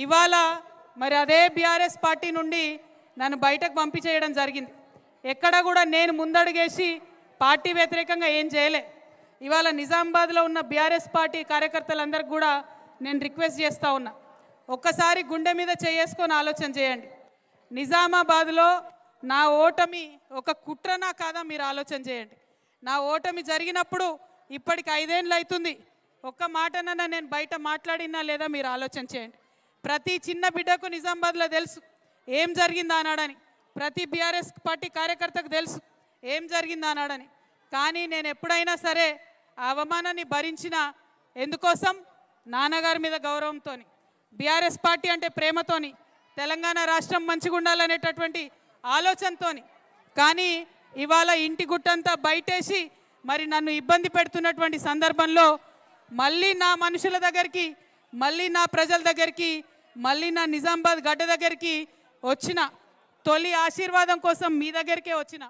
ఇవాళ మరి అదే బీఆర్ఎస్ పార్టీ నుండి నన్ను బయటకు పంపించేయడం జరిగింది. ఎక్కడ కూడా నేను ముందడుగేసి పార్టీ వ్యతిరేకంగా ఏం చేయలే. ఇవాళ నిజామాబాద్లో ఉన్న బీఆర్ఎస్ పార్టీ కార్యకర్తలందరికీ కూడా నేను రిక్వెస్ట్ చేస్తూ ఉన్నా, ఒక్కసారి గుండె మీద చేసుకొని ఆలోచన చేయండి. నిజామాబాద్లో నా ఓటమి ఒక కుట్రనా కాదా మీరు ఆలోచన చేయండి. నా ఓటమి జరిగినప్పుడు ఇప్పటికి 5 ఏళ్ళు అవుతుంది. ఒక్క మాటనన్నా నేను బయట మాట్లాడినా లేదా మీరు ఆలోచన చేయండి. ప్రతి చిన్న బిడ్డకు నిజామాబాద్లో తెలుసు ఏం జరిగిందా అన్నాడని, ప్రతి బీఆర్ఎస్ పార్టీ కార్యకర్తకు తెలుసు ఏం జరిగిందా అన్నాడని. కానీ నేను ఎప్పుడైనా సరే ఆ అవమానాన్ని భరించిన ఎందుకోసం, నాన్నగారి మీద గౌరవంతో, బీఆర్ఎస్ పార్టీ అంటే ప్రేమతోని, తెలంగాణ రాష్ట్రం మంచిగా ఉండాలనేటటువంటి ఆలోచనతో. కానీ ఇవాళ ఇంటి గుట్టంతా బయటేసి మరి నన్ను ఇబ్బంది పెడుతున్నటువంటి సందర్భంలో మళ్ళీ నా మనుషుల దగ్గరికి, మళ్ళీ నా ప్రజల దగ్గరికి, మళ్ళీ నా నిజామాబాద్ గడ్డ దగ్గరికి వచ్చిన, తొలి ఆశీర్వాదం కోసం మీ దగ్గరికే వచ్చిన.